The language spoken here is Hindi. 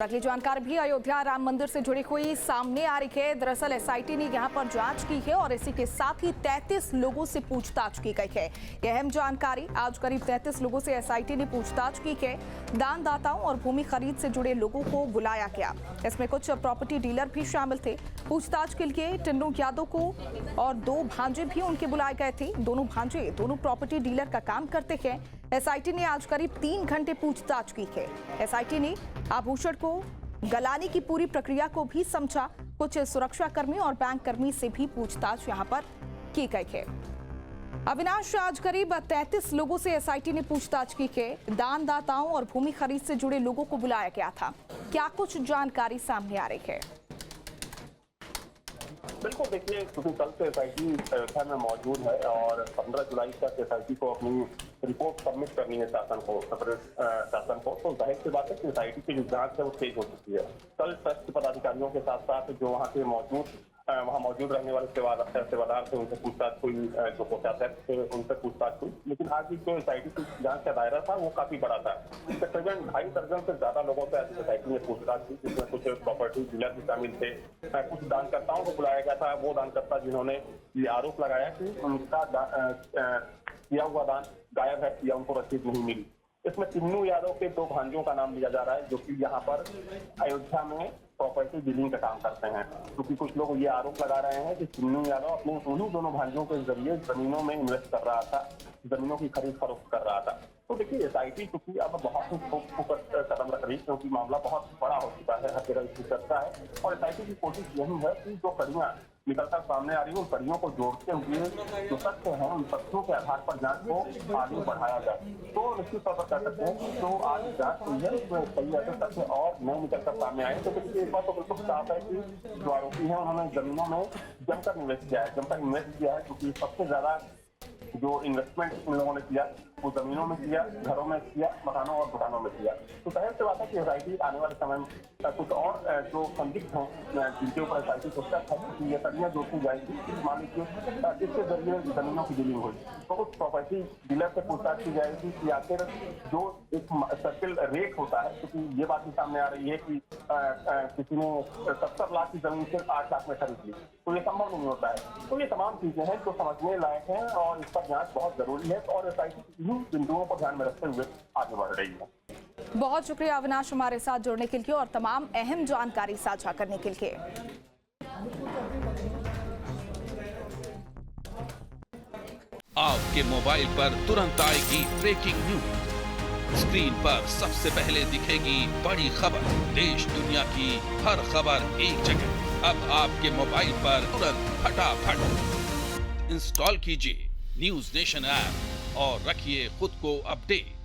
अगली जानकारी भी अयोध्या राम मंदिर से जुड़ी हुई सामने आ रही है। दरअसल एसआईटी ने यहां पर जांच की है और इसी के साथ ही 33 लोगों से पूछताछ की गई है। यह अहम जानकारी, आज करीब 33 लोगों से एसआईटी ने पूछताछ की है। दानदाताओं और भूमि खरीद से जुड़े लोगों को बुलाया गया। इसमें कुछ प्रॉपर्टी डीलर भी शामिल थे। पूछताछ के लिए टिन्नू यादव को और 2 भांजे भी उनके बुलाए गए थे। दोनों भांजे दोनों प्रॉपर्टी डीलर का काम करते हैं। एसआईटी ने आज करीब 3 घंटे पूछताछ की है। एसआईटी ने आभूषण को गलाने की पूरी प्रक्रिया को भी समझा। कुछ सुरक्षा कर्मी और बैंक कर्मी से भी पूछताछ यहां पर की गई है। अविनाश, आज करीब 33 लोगों से एसआईटी ने पूछताछ की है। दानदाताओं और भूमि खरीद से जुड़े लोगों को बुलाया गया था। क्या कुछ जानकारी सामने आ रही है? बिल्कुल, देखिए, क्योंकि कल से एसआईटी अयोध्या में मौजूद है और 15 जुलाई तक एसआईटी को अपनी रिपोर्ट सबमिट करनी है शासन को, शासन को। तो जाहिर सी बात है कि एसआईटी की जो जांच है वो तेज हो चुकी है। कल ट्रस्ट पदाधिकारियों के साथ साथ जो वहाँ मौजूद रहने वाले सेवादार थे, उनसे पूछताछ हुई, जो कोषाध्यक्ष थे उनसे पूछताछ हुई। लेकिन आज जो एसआईटी की जांच का दायरा था वो काफी बड़ा था। तकरीबन 2.5 दर्जन से ज्यादा लोगों से एसआईटी ने पूछताछ की, जिसमें कुछ प्रॉपर्टी डीलर भी शामिल थे। कुछ दानकर्ताओं को बुलाया गया था। वो दानकर्ता जिन्होंने ये आरोप लगाया कि उनका किया हुआ दान गायब है या उनको रसीद नहीं मिली। इसमें टिन्नू यादव के 2 भांजों का नाम लिया जा रहा है, जो कि यहाँ पर अयोध्या में प्रॉपर्टी डीलिंग का काम करते हैं। क्योंकि कुछ लोग ये आरोप लगा रहे हैं कि टिन्नू यादव अपने उन्हीं दोनों भांजों के जरिए जमीनों में इन्वेस्ट कर रहा था, जमीनों की खरीद फरोख्त कर रहा था। तो देखिए, एसआईटी चूंकि अब बहुत ही फोकस कदम रख रही है, क्योंकि मामला बहुत बड़ा हो चुका है, हर जगह इसकी चर्चा है। और एसआईटी की कोशिश यही है कि जो कड़ियां निकलकर सामने आ रही है, उन कड़ियों को जोड़ते हुए जो तथ्य हैं, उन तथ्यों के आधार पर जांच को आगे बढ़ाया जाए। तो निश्चित तौर पर कह सकते हैं कि जो आज जांच हुई है उसमें कई ऐसे तथ्य और नए निकलकर सामने आए। तो देखिए, एक बात तो बिल्कुल साफ है कि जो आरोपी है उन्होंने जमीनों में जमकर इन्वेस्ट किया है, क्योंकि सबसे ज्यादा जो इन्वेस्टमेंट इन लोगों ने किया वो जमीनों में किया, घरों में किया, मकानों और दुकानों में किया। तो जाहिर सी बात है कि एसआईटी आने वाले समय में कुछ और जो संदिग्ध हैं, जिनके ऊपर एसआईटी को शक है कि ये कड़ियां जोड़ती जाएगी, मान लीजिए जिसके जरिए जमीनों की डीलिंग हुई, तो उस प्रॉपर्टी डीलर से पूछताछ की जाएगी कि आखिर जो एक सर्किल रेट होता है, क्योंकि ये बात भी सामने आ रही है कि किसी ने 70 लाख की जमीन सिर्फ 8 लाख में खरीद ली, तो ये संभव नहीं होता है। तो ये तमाम चीजें हैं जो समझने लायक हैं और इस पर जांच बहुत जरूरी है और एसआईटी इन बिंदुओं को ध्यान में रखते हुए आगे बढ़ रही है। बहुत शुक्रिया अविनाश, हमारे साथ जुड़ने के लिए और तमाम अहम जानकारी साझा करने के लिए। आपके मोबाइल पर तुरंत आएगी ब्रेकिंग न्यूज। स्क्रीन पर सबसे पहले दिखेगी बड़ी खबर। देश दुनिया की हर खबर एक जगह। अब आपके मोबाइल पर तुरंत फटाफट इंस्टॉल कीजिए न्यूज नेशन ऐप और रखिए खुद को अपडेट।